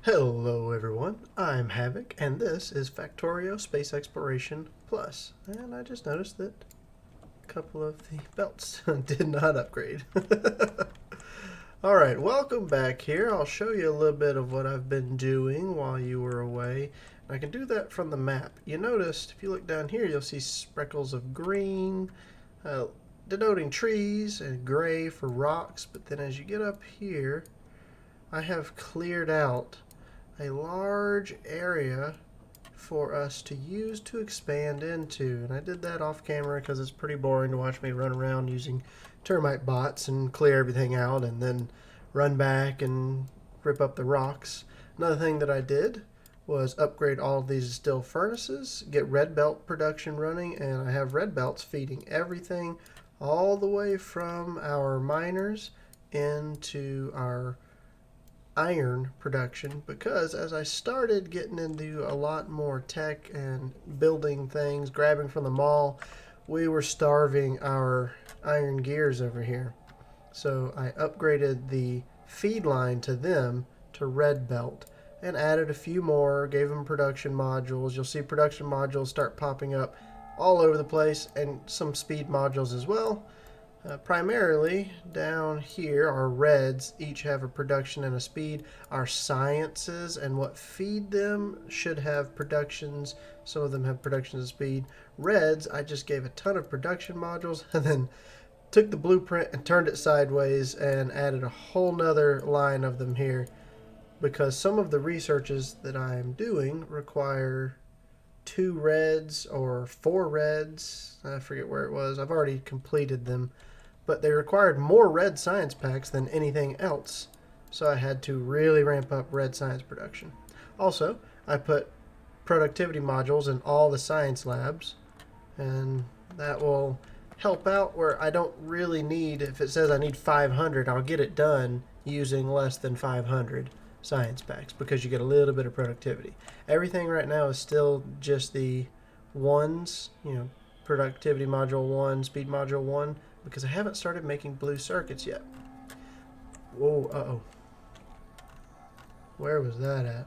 Hello everyone, I'm Havoc, and this is Factorio Space Exploration Plus. And I just noticed that a couple of the belts did not upgrade. Alright, welcome back here. I'll show you a little bit of what I've been doing while you were away. I can do that from the map. You noticed, if you look down here, you'll see speckles of green, denoting trees, and gray for rocks. But then as you get up here, I have cleared out a large area for us to use to expand into. And I did that off camera because it's pretty boring to watch me run around using termite bots and clear everything out and then run back and rip up the rocks. Another thing that I did was upgrade all of these steel furnaces, get red belt production running, and I have red belts feeding everything all the way from our miners into our iron production, because as I started getting into a lot more tech and building things, grabbing from the mall, we were starving our iron gears over here. So I upgraded the feed line to them to red belt and added a few more, gave them production modules. You'll see production modules start popping up all over the place, and some speed modules as well. Primarily down here, our reds each have a production and a speed. Our sciences and what feed them should have productions. Some of them have productions and speed. Reds, I just gave a ton of production modules and then took the blueprint and turned it sideways and added a whole nother line of them here, because some of the researches that I'm doing require 2 reds or 4 reds. I forget where it was. I've already completed them, but they required more red science packs than anything else, so I had to really ramp up red science production. Also, I put productivity modules in all the science labs, and that will help out where I don't really need, if it says I need 500, I'll get it done using less than 500 science packs, because you get a little bit of productivity. Everything right now is still just the ones, productivity module 1, speed module 1, because I haven't started making blue circuits yet. Whoa, uh-oh. Where was that at?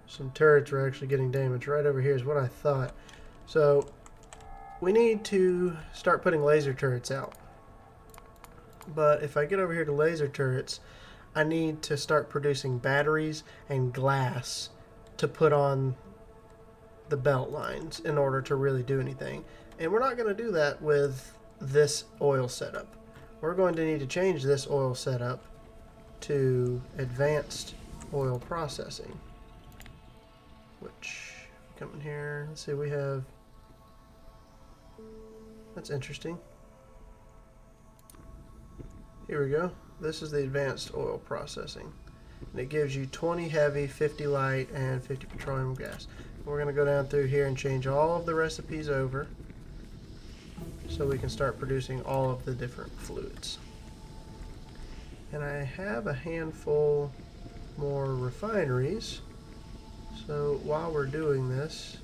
Some turrets are actually getting damaged. Right over here is what I thought. So, we need to start putting laser turrets out. But if I get over here to laser turrets, I need to start producing batteries and glass to put on the belt lines in order to really do anything. And we're not going to do that with this oil setup. We're going to need to change this oil setup to advanced oil processing, which, come in here, let's see, we have, that's interesting. Here we go. This is the advanced oil processing, and it gives you 20 heavy, 50 light, and 50 petroleum gas. We're going to go down through here and change all of the recipes over so we can start producing all of the different fluids. And I have a handful more refineries, so while we're doing this,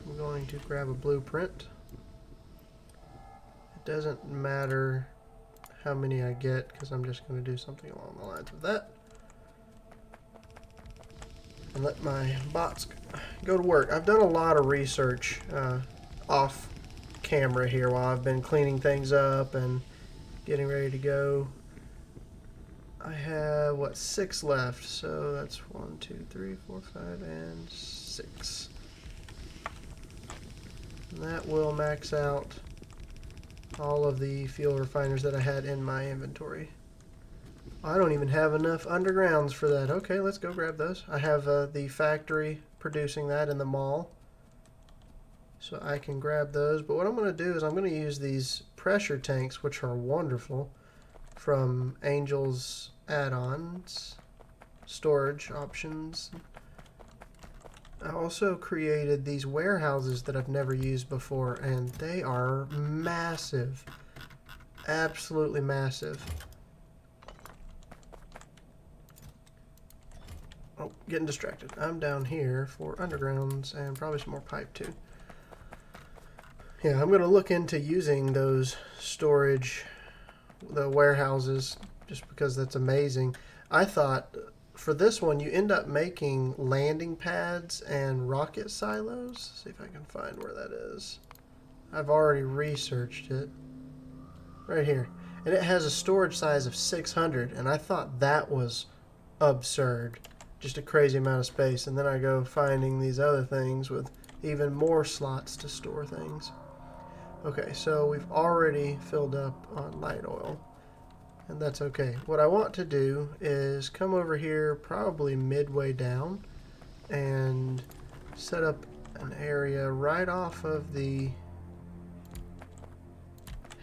I'm going to grab a blueprint. It doesn't matter how many I get, because I'm just going to do something along the lines of that and let my bots go to work. I've done a lot of research off camera here while I've been cleaning things up and getting ready to go. I have, 6 left, so that's 1, 2, 3, 4, 5, and 6. And that will max out all of the fuel refiners that I had in my inventory. I don't even have enough undergrounds for that. Okay, let's go grab those. I have the factory producing that in the mall, so I can grab those. But what I'm going to do is I'm going to use these pressure tanks, which are wonderful, from Angel's add-ons, storage options. I also created these warehouses that I've never used before, and they are massive. Absolutely massive. Oh, getting distracted. I'm down here for undergrounds and probably some more pipe too. Yeah, I'm going to look into using those storage, the warehouses, just because that's amazing. I thought for this one, you end up making landing pads and rocket silos. See if I can find where that is. I've already researched it. Right here. And it has a storage size of 600, and I thought that was absurd. Just a crazy amount of space. And then I go finding these other things with even more slots to store things. Okay, so we've already filled up on light oil. And that's okay. What I want to do is come over here probably midway down and set up an area right off of the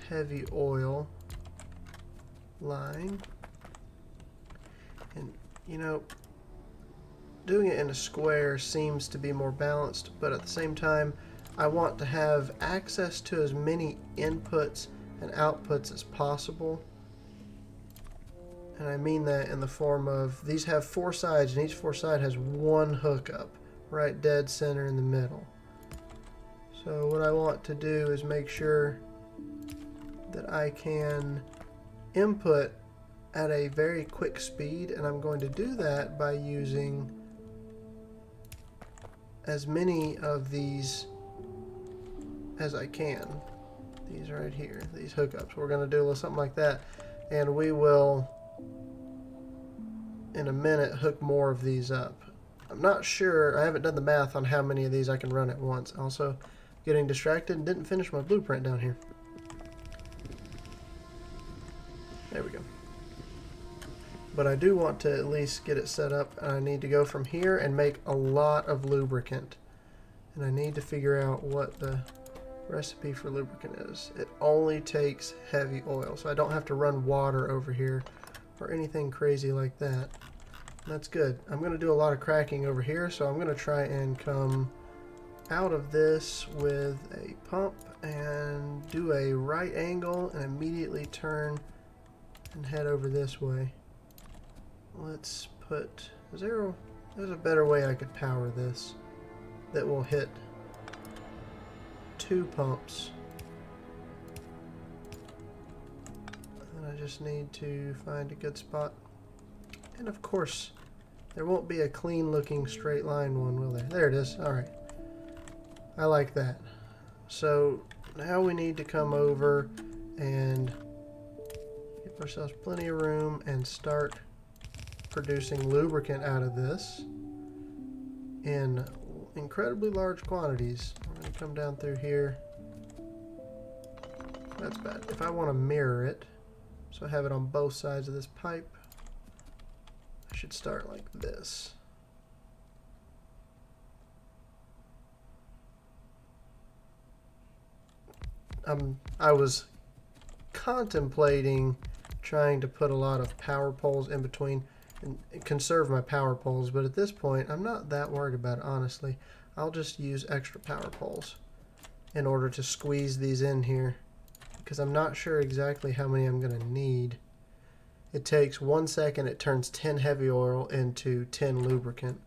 heavy oil line. And you know, doing it in a square seems to be more balanced, but at the same time I want to have access to as many inputs and outputs as possible. And I mean that in the form of, these have 4 sides, and each 4 side has one hookup right dead center in the middle. So what I want to do is make sure that I can input at a very quick speed, and I'm going to do that by using as many of these as I can. These right here, these hookups. We're going to do a little something like that, and we will in a minute hook more of these up. I'm not sure, I haven't done the math on how many of these I can run at once. Also getting distracted and didn't finish my blueprint down here. There we go. But I do want to at least get it set up. I need to go from here and make a lot of lubricant. And I need to figure out what the recipe for lubricant is. It only takes heavy oil, so I don't have to run water over here or anything crazy like that. And that's good. I'm going to do a lot of cracking over here, so I'm going to try and come out of this with a pump and do a right angle and immediately turn and head over this way. Let's put, there's a better way I could power this that will hit 2 pumps. And I just need to find a good spot. And of course, there won't be a clean looking straight line one, will there? There it is. Alright. I like that. So now we need to come over and give ourselves plenty of room and start producing lubricant out of this in incredibly large quantities. I'm going to come down through here. That's bad. If I want to mirror it, so I have it on both sides of this pipe, I should start like this. I was contemplating trying to put a lot of power poles in between and conserve my power poles, but at this point I'm not that worried about it, honestly. I'll just use extra power poles in order to squeeze these in here, because I'm not sure exactly how many I'm going to need. It takes 1 second, it turns 10 heavy oil into 10 lubricant.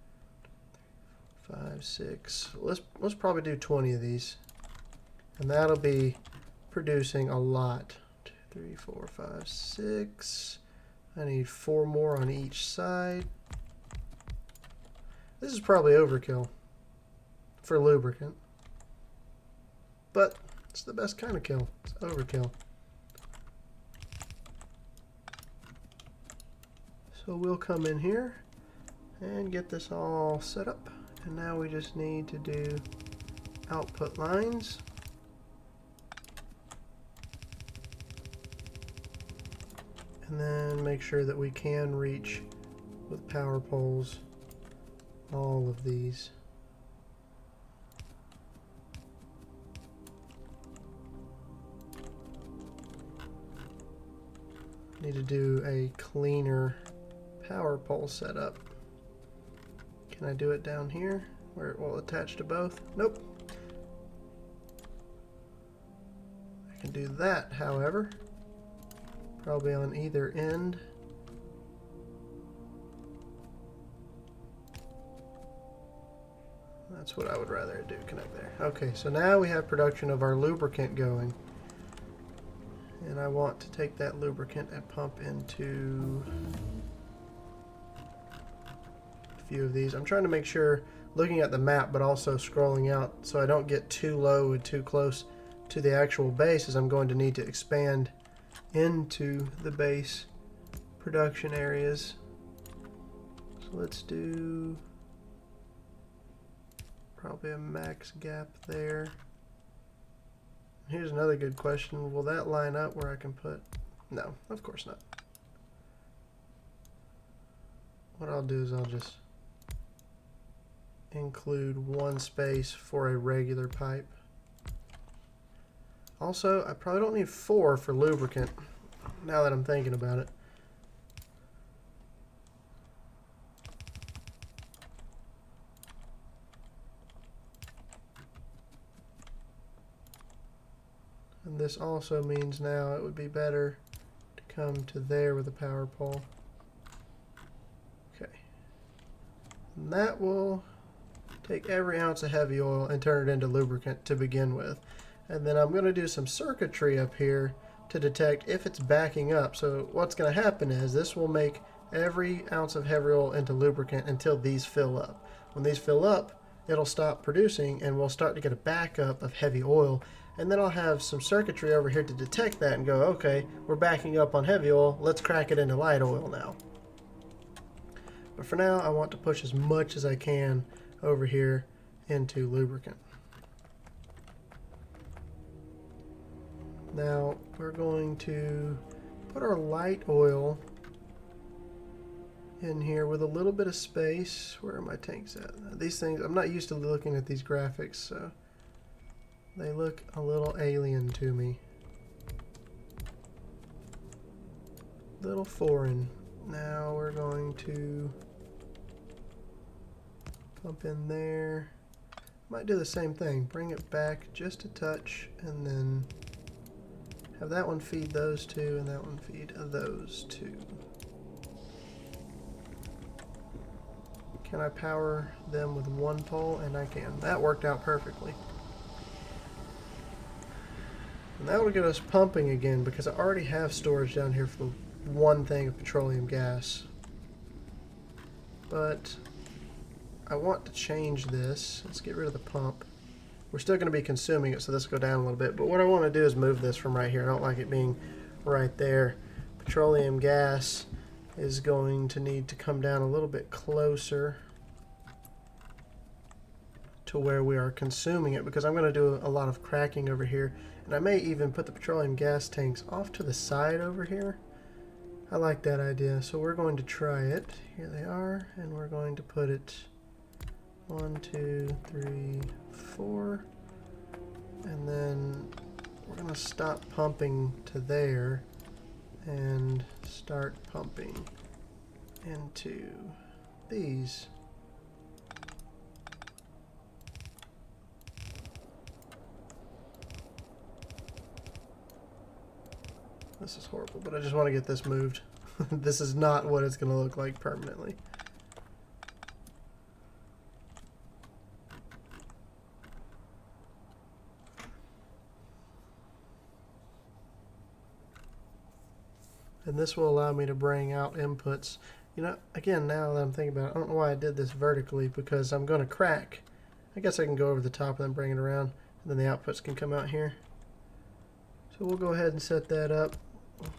5, 6, let's probably do 20 of these, and that'll be producing a lot. 2, 3, 4, 5, 6. I need 4 more on each side. This is probably overkill for lubricant, but it's the best kind of kill. It's overkill. So we'll come in here and get this all set up, and now we just need to do output lines. And then make sure that we can reach with power poles all of these. Need to do a cleaner power pole setup. Can I do it down here where it will attach to both? Nope. I can do that, however. Probably on either end. That's what I would rather do, connect there. Okay, so now we have production of our lubricant going. And I want to take that lubricant and pump into few of these. I'm trying to make sure, looking at the map, but also scrolling out so I don't get too low and too close to the actual base, as I'm going to need to expand into the base production areas. So let's do probably a max gap there. Here's another good question. Will that line up where I can put... No, of course not. What I'll do is I'll just include one space for a regular pipe. Also, I probably don't need 4 for lubricant, now that I'm thinking about it. And this also means now it would be better to come to there with a power pole. Okay. And that will take every ounce of heavy oil and turn it into lubricant to begin with. And then I'm going to do some circuitry up here to detect if it's backing up. So what's going to happen is this will make every ounce of heavy oil into lubricant until these fill up. When these fill up, it'll stop producing and we'll start to get a backup of heavy oil. And then I'll have some circuitry over here to detect that and go, okay, we're backing up on heavy oil, let's crack it into light oil now. But for now, I want to push as much as I can over here into lubricant. Now we're going to put our light oil in here with a little bit of space. Where are my tanks at? These things, I'm not used to looking at these graphics, so they look a little alien to me. Little foreign. Now we're going to pump in there. Might do the same thing. Bring it back just a touch and then have that one feed those two and that one feed those two. Can I power them with one pole? And I can. That worked out perfectly. And that will get us pumping again because I already have storage down here for one thing of petroleum gas. But I want to change this. Let's get rid of the pump. We're still going to be consuming it, so this will go down a little bit. But what I want to do is move this from right here. I don't like it being right there. Petroleum gas is going to need to come down a little bit closer to where we are consuming it, because I'm going to do a lot of cracking over here. And I may even put the petroleum gas tanks off to the side over here. I like that idea. So we're going to try it. Here they are. And we're going to put it 1, 2, 3, 4. And then we're going to stop pumping to there and start pumping into these. This is horrible, but I just want to get this moved. This is not what it's going to look like permanently. And this will allow me to bring out inputs. You know, again, now that I'm thinking about it, I don't know why I did this vertically, because I'm going to crack. I guess I can go over the top and then bring it around, and then the outputs can come out here. So we'll go ahead and set that up.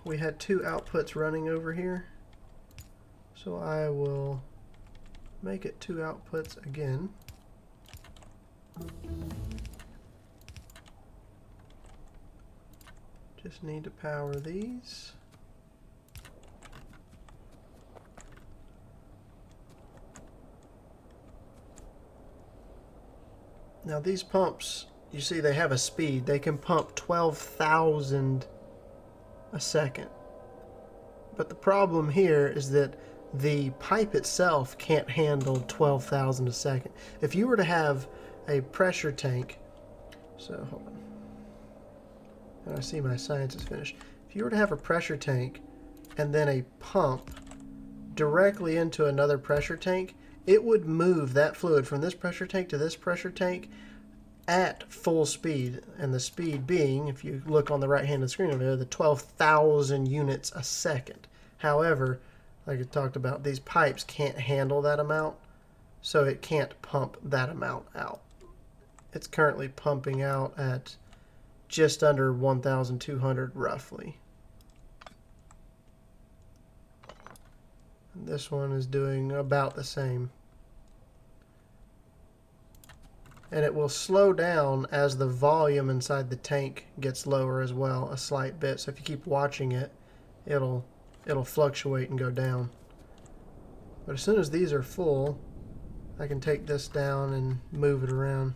We had 2 outputs running over here, so I will make it 2 outputs again. Just need to power these. Now these pumps, you see they have a speed. They can pump 12,000 a second. But the problem here is that the pipe itself can't handle 12,000 a second. If you were to have a pressure tank, so hold on. And I see my science is finished. If you were to have a pressure tank and then a pump directly into another pressure tank, it would move that fluid from this pressure tank to this pressure tank at full speed, and the speed being, if you look on the right hand of the screen over there, the 12,000 units a second. However, like I talked about, these pipes can't handle that amount, so it can't pump that amount out. It's currently pumping out at just under 1,200 roughly. And this one is doing about the same. And it will slow down as the volume inside the tank gets lower as well, a slight bit. So if you keep watching it, it'll fluctuate and go down. But as soon as these are full, I can take this down and move it around.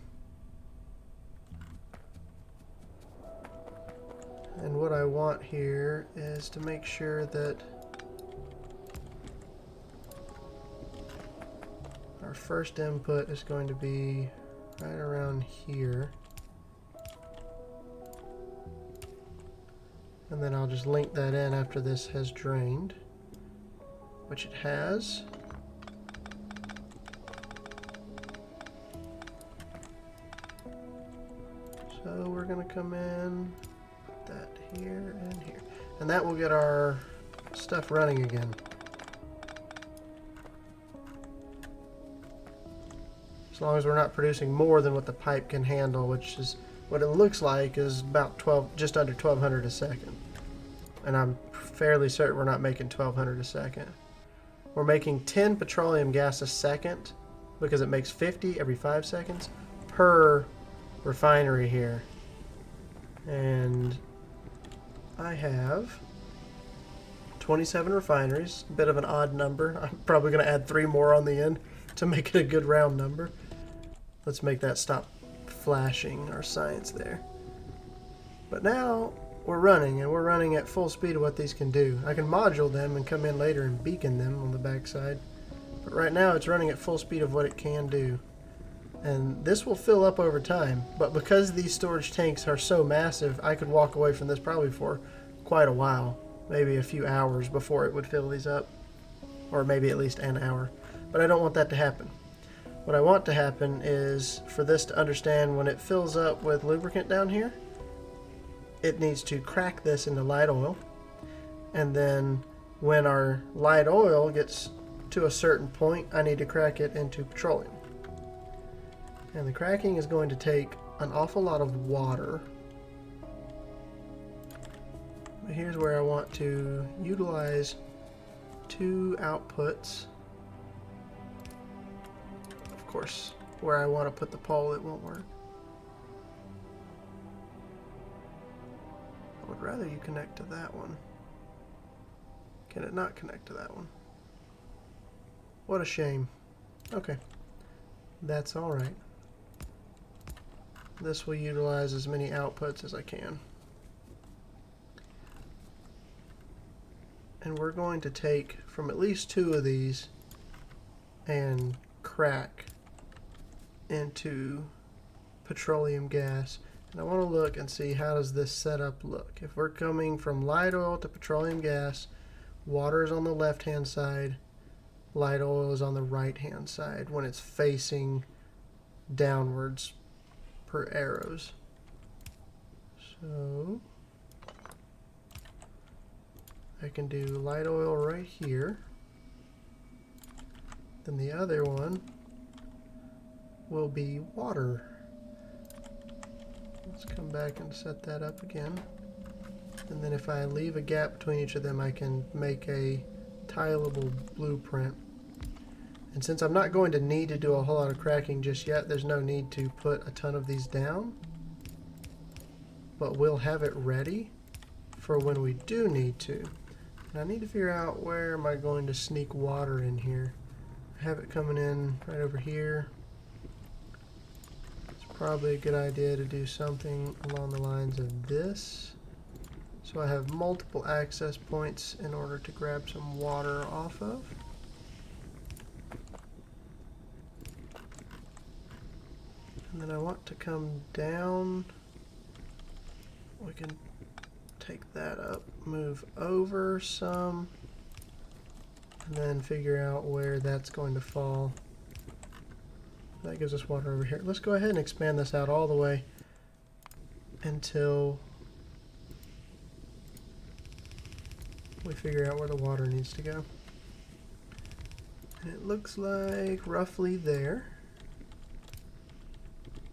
And what I want here is to make sure that our first input is going to be right around here. And then I'll just link that in after this has drained, which it has. So we're going to come in, put that here and here. And that will get our stuff running again. As long as we're not producing more than what the pipe can handle, which is what it looks like is about just under 1,200 a second. And I'm fairly certain we're not making 1,200 a second. We're making 10 petroleum gas a second because it makes 50 every 5 seconds per refinery here. And I have 27 refineries, a bit of an odd number. I'm probably going to add 3 more on the end to make it a good round number. Let's make that stop flashing our science there. But now we're running, and we're running at full speed of what these can do. I can module them and come in later and beacon them on the backside. But right now it's running at full speed of what it can do. And this will fill up over time. But because these storage tanks are so massive, I could walk away from this probably for quite a while. Maybe a few hours before it would fill these up. Or maybe at least an hour. But I don't want that to happen. What I want to happen is for this to understand when it fills up with lubricant down here, it needs to crack this into light oil. And then when our light oil gets to a certain point, I need to crack it into petroleum. And the cracking is going to take an awful lot of water. But here's where I want to utilize 2 outputs. Of course, where I want to put the pole, it won't work. I would rather you connect to that one. Can it not connect to that one? What a shame. Okay, that's all right. This will utilize as many outputs as I can. And we're going to take from at least 2 of these and crack into petroleum gas. And I want to look and see how does this setup look. If we're coming from light oil to petroleum gas, water is on the left hand side, light oil is on the right hand side when it's facing downwards per arrows. So I can do light oil right here. Then the other one will be water. Let's come back and set that up again. And then if I leave a gap between each of them, I can make a tileable blueprint. And since I'm not going to need to do a whole lot of cracking just yet, there's no need to put a ton of these down. But we'll have it ready for when we do need to. And I need to figure out where am I going to sneak water in here. I have it coming in right over here. Probably a good idea to do something along the lines of this. So I have multiple access points in order to grab some water off of. And then I want to come down. We can take that up, move over some, and then figure out where that's going to fall. That gives us water over here. Let's go ahead and expand this out all the way until we figure out where the water needs to go. It looks like roughly there.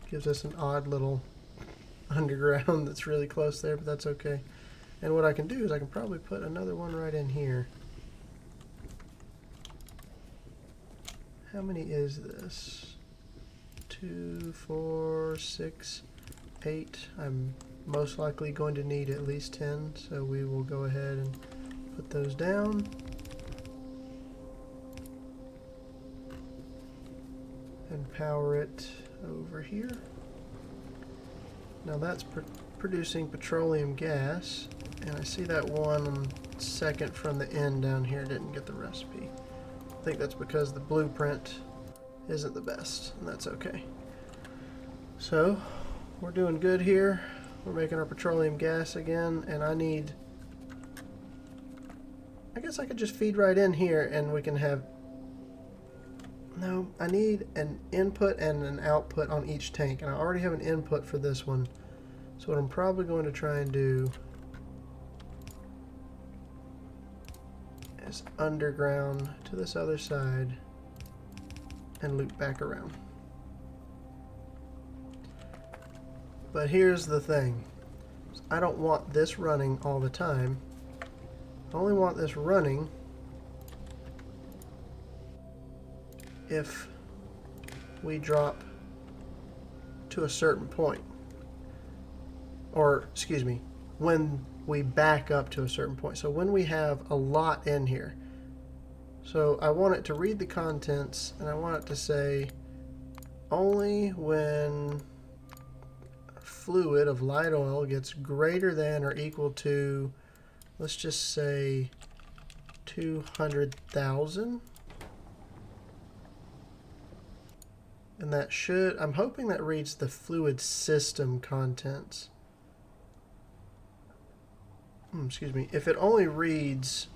Gives us an odd little underground that's really close there, but that's okay. And what I can do is I can probably put another one right in here. How many is this? 2, 4, 6, 8. I'm most likely going to need at least 10, so we will go ahead and put those down. And power it over here. Now that's producing petroleum gas, and I see that one second from the end down here didn't get the recipe. I think that's because the blueprint isn't the best, and that's okay. So we're doing good here. We're making our petroleum gas again, and I guess I could just feed right in here and we can have, no, I need an input and an output on each tank, and I already have an input for this one. So what I'm probably going to try and do is underground to this other side and loop back around. But here's the thing. I don't want this running all the time. I only want this running if we drop to a certain point. Or, excuse me, when we back up to a certain point. So when we have a lot in here. So I want it to read the contents, and I want it to say only when fluid of light oil gets greater than or equal to, let's just say 200,000. And that should, I'm hoping that reads the fluid system contents. Excuse me. If it only reads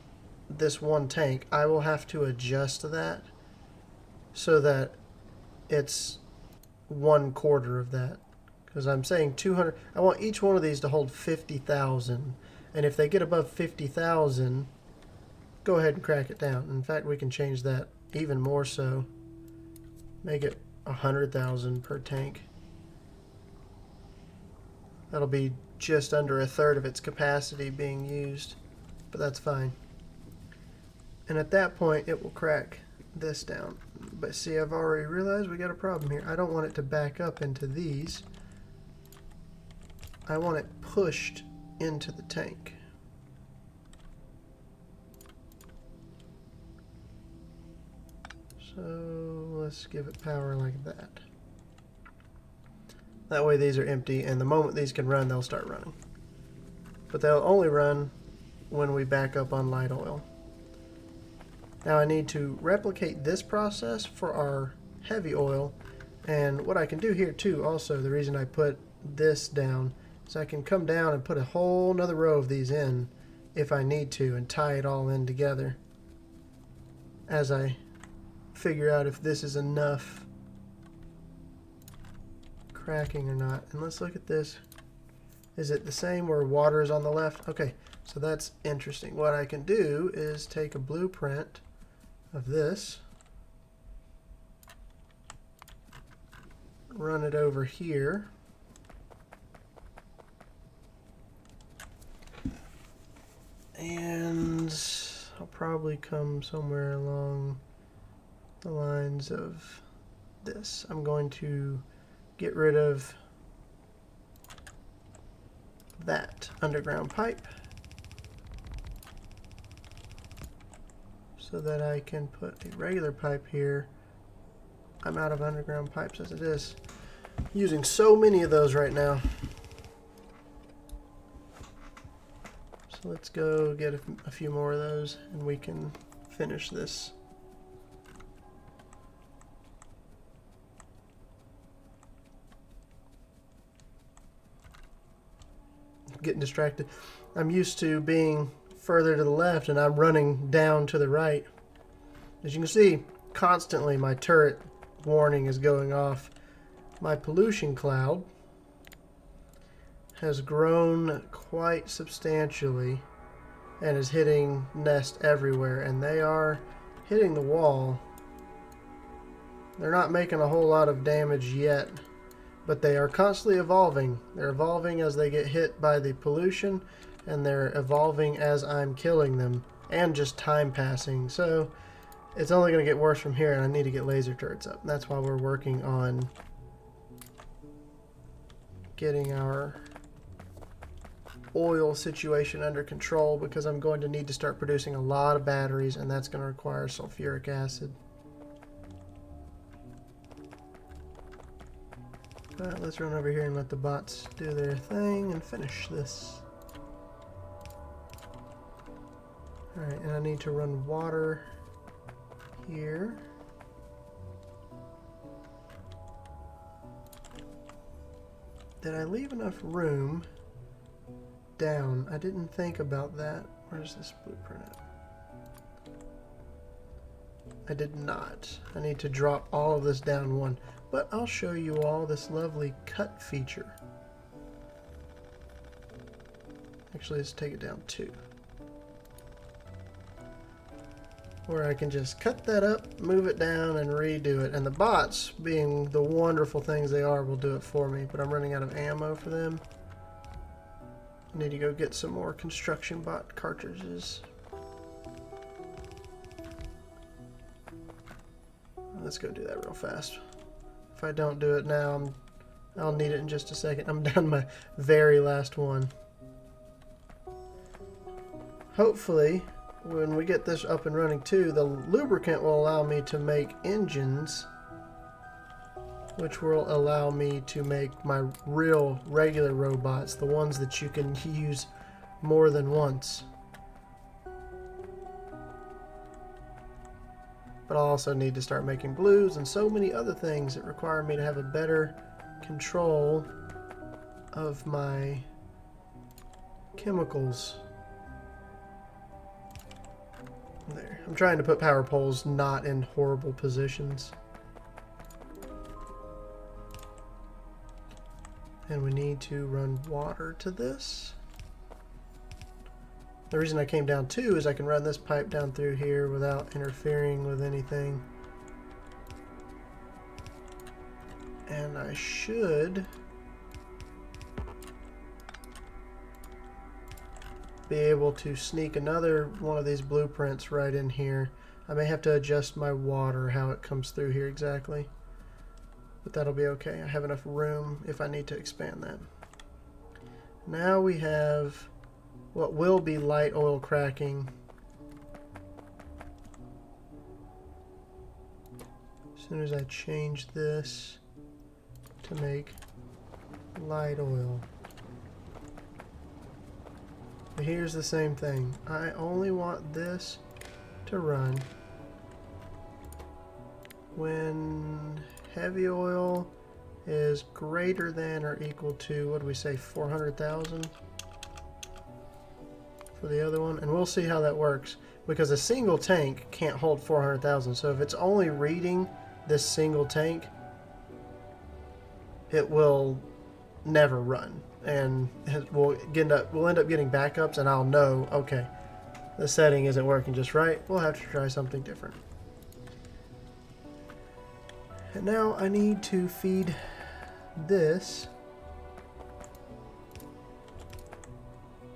this one tank, I will have to adjust that so that it's 1/4 of that. Because I'm saying 200, I want each one of these to hold 50,000. And if they get above 50,000, go ahead and crack it down. In fact, we can change that even more so. Make it 100,000 per tank. That'll be just under 1/3 of its capacity being used, but that's fine. And at that point, it will crack this down. But see, I've already realized we got a problem here. I don't want it to back up into these. I want it pushed into the tank. So let's give it power like that. That way these are empty, and the moment these can run, they'll start running. But they'll only run when we back up on light oil. Now I need to replicate this process for our heavy oil, and what I can do here too, also, the reason I put this down, is I can come down and put a whole nother row of these in if I need to, and tie it all in together as I figure out if this is enough cracking or not. And let's look at this. Is it the same where water is on the left? Okay, so that's interesting. What I can do is take a blueprint of this, run it over here, and I'll probably come somewhere along the lines of this. I'm going to get rid of that underground pipe so that I can put a regular pipe here. I'm out of underground pipes as it is. Using so many of those right now. So let's go get a few more of those and we can finish this. Getting distracted. I'm used to being further to the left and I'm running down to the right. As you can see, constantly my turret warning is going off. My pollution cloud has grown quite substantially and is hitting nest everywhere, and they are hitting the wall They're not making a whole lot of damage yet, but they are constantly evolving. They're evolving as they get hit by the pollution, and they're evolving as I'm killing them, and just time passing. So it's only going to get worse from here, and I need to get laser turrets up. That's why we're working on getting our oil situation under control, because I'm going to need to start producing a lot of batteries, and that's going to require sulfuric acid. But let's run over here and let the bots do their thing and finish this. Alright, and I need to run water here. Did I leave enough room down? I didn't think about that. Where's this blueprint at? I did not. I need to drop all of this down one. But I'll show you all this lovely cut feature. Actually, let's take it down 2. Where I can just cut that up, move it down, and redo it. And the bots, being the wonderful things they are, will do it for me. But I'm running out of ammo for them. I need to go get some more construction bot cartridges. Let's go do that real fast. If I don't do it now, I'll need it in just a second. I'm down my very last one. Hopefully, when we get this up and running too, the lubricant will allow me to make engines, which will allow me to make my real regular robots, the ones that you can use more than once. But I'll also need to start making blues and so many other things that require me to have a better control of my chemicals. There. I'm trying to put power poles not in horrible positions. And we need to run water to this. The reason I came down 2 is I can run this pipe down through here without interfering with anything. And I should be able to sneak another one of these blueprints right in here. I may have to adjust my water, how it comes through here exactly. But that'll be okay. I have enough room if I need to expand that. Now we have what will be light oil cracking. As soon as I change this to make light oil. But here's the same thing. I only want this to run when heavy oil is greater than or equal to, what do we say, 400,000 for the other one. And we'll see how that works, because a single tank can't hold 400,000. So if it's only reading this single tank, it will never run, and we'll end up getting backups, and I'll know, okay, the setting isn't working just right. We'll have to try something different. And now I need to feed this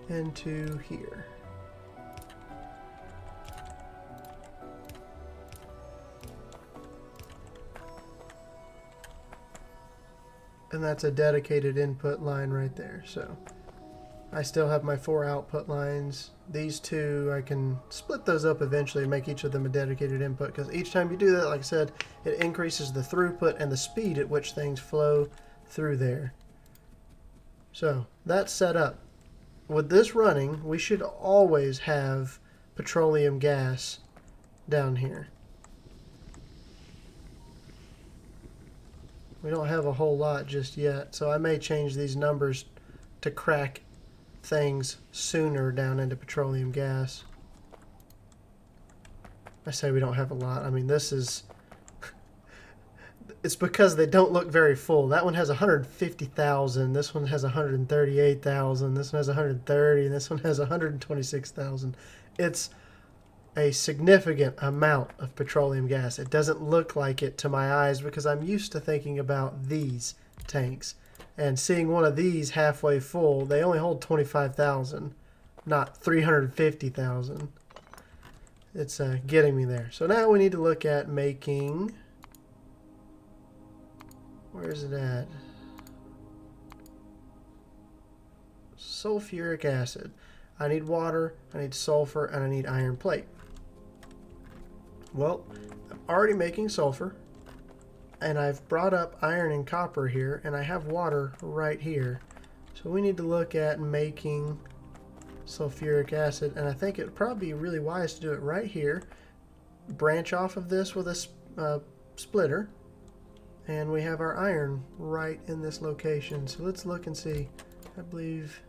into here. And that's a dedicated input line right there. So I still have my 4 output lines. These 2, I can split those up eventually and make each of them a dedicated input, because each time you do that, like I said, it increases the throughput and the speed at which things flow through there. So that's set up. With this running, we should always have petroleum gas down here. We don't have a whole lot just yet, so I may change these numbers to crack things sooner down into petroleum gas. I say we don't have a lot. I mean, this is... it's because they don't look very full. That one has 150,000. This one has 138,000. This one has 130. And this one has 126,000. It's a significant amount of petroleum gas. It doesn't look like it to my eyes because I'm used to thinking about these tanks. And seeing one of these halfway full, they only hold 25,000, not 350,000. It's getting me there. So now we need to look at making... Where is it at? Sulfuric acid. I need water, I need sulfur, and I need iron plate. Well, I'm already making sulfur, and I've brought up iron and copper here, and I have water right here. So we need to look at making sulfuric acid, and I think it would probably be really wise to do it right here. Branch off of this with a splitter, and we have our iron right in this location. So let's look and see. I believe,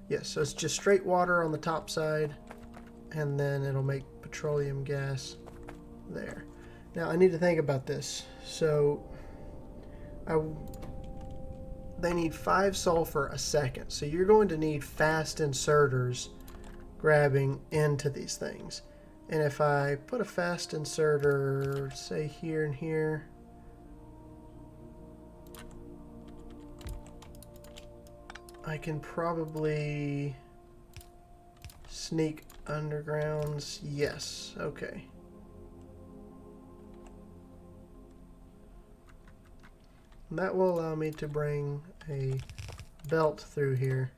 yes, so it's just straight water on the top side, and then it'll make petroleum gas there. Now I need to think about this. So they need 5 sulfur a second. So you're going to need fast inserters grabbing into these things. And if I put a fast inserter, say here and here, I can probably sneak undergrounds. Yes, okay. And that will allow me to bring a belt through here.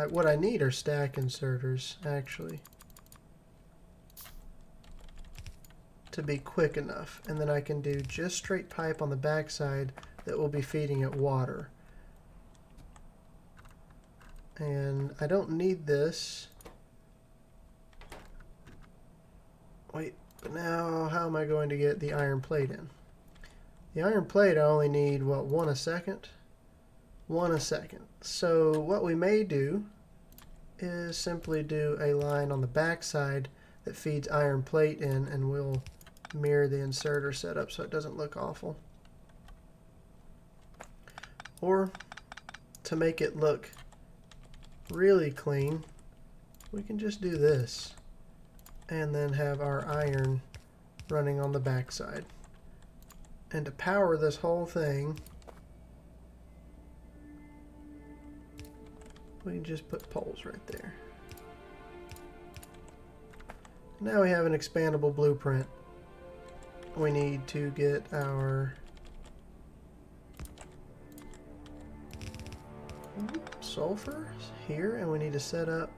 What I need are stack inserters, actually, to be quick enough. And then I can do just straight pipe on the backside that will be feeding it water. And I don't need this. Wait, but now how am I going to get the iron plate in? The iron plate I only need, what, 1 a second? 1 a second. So what we may do is simply do a line on the back side that feeds iron plate in, and we'll mirror the inserter setup so it doesn't look awful. Or to make it look really clean, we can just do this and then have our iron running on the back side. And to power this whole thing, we can just put poles right there. Now we have an expandable blueprint. We need to get our sulfur here, and we need to set up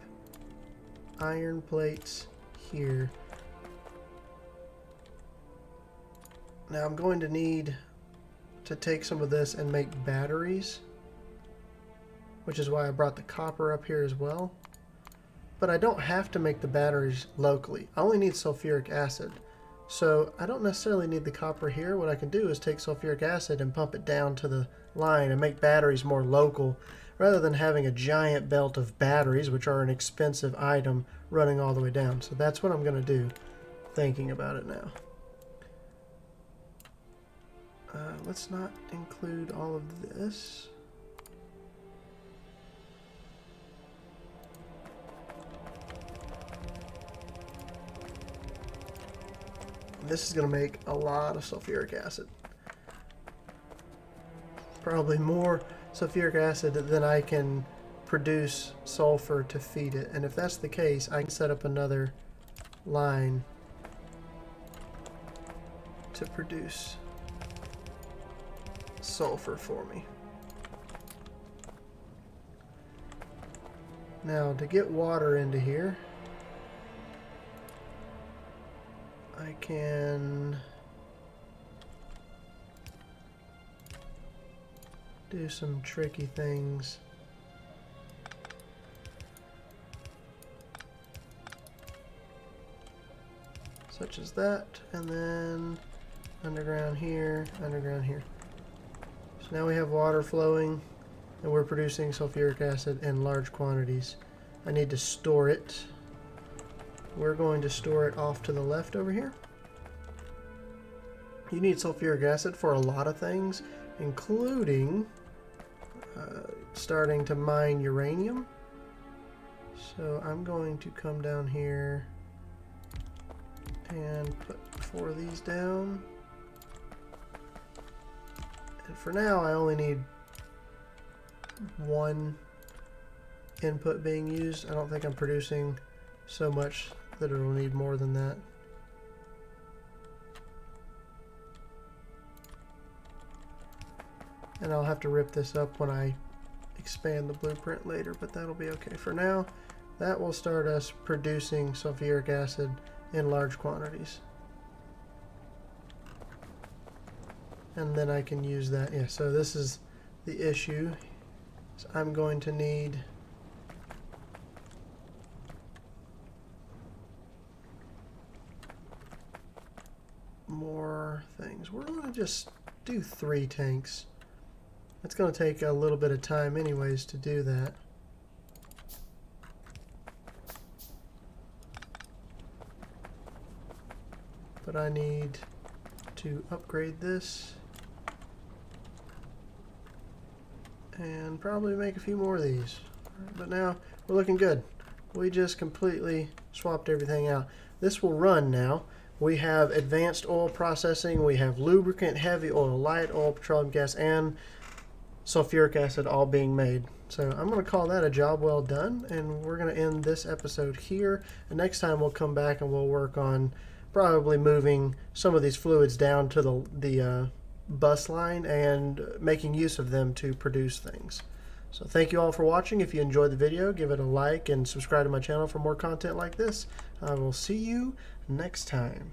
iron plates here. Now I'm going to need to take some of this and make batteries, which is why I brought the copper up here as well. But I don't have to make the batteries locally. I only need sulfuric acid. So I don't necessarily need the copper here. What I can do is take sulfuric acid and pump it down to the line and make batteries more local, rather than having a giant belt of batteries, which are an expensive item, running all the way down. So that's what I'm going to do, thinking about it now. Let's not include all of this. This is going to make a lot of sulfuric acid. Probably more sulfuric acid than I can produce sulfur to feed it. And if that's the case, I can set up another line to produce sulfur for me. Now to get water into here, I can do some tricky things. Such as that, and then underground here, underground here. So now we have water flowing, and we're producing sulfuric acid in large quantities. I need to store it. We're going to store it off to the left over here. You need sulfuric acid for a lot of things, including starting to mine uranium. So I'm going to come down here and put 4 of these down. And for now, I only need 1 input being used. I don't think I'm producing so much that it'll need more than that. And I'll have to rip this up when I expand the blueprint later, but that'll be okay. For now, that will start us producing sulfuric acid in large quantities. And then I can use that. Yeah, so this is the issue. So I'm going to need more things. We're going to just do 3 tanks. It's going to take a little bit of time anyways to do that. But I need to upgrade this and probably make a few more of these. But now we're looking good. We just completely swapped everything out. This will run now. We have advanced oil processing, we have lubricant, heavy oil, light oil, petroleum gas, and sulfuric acid all being made. So I'm going to call that a job well done, and we're going to end this episode here. And next time we'll come back and we'll work on probably moving some of these fluids down to the bus line and making use of them to produce things. So thank you all for watching. If you enjoyed the video, give it a like and subscribe to my channel for more content like this. I will see you next time.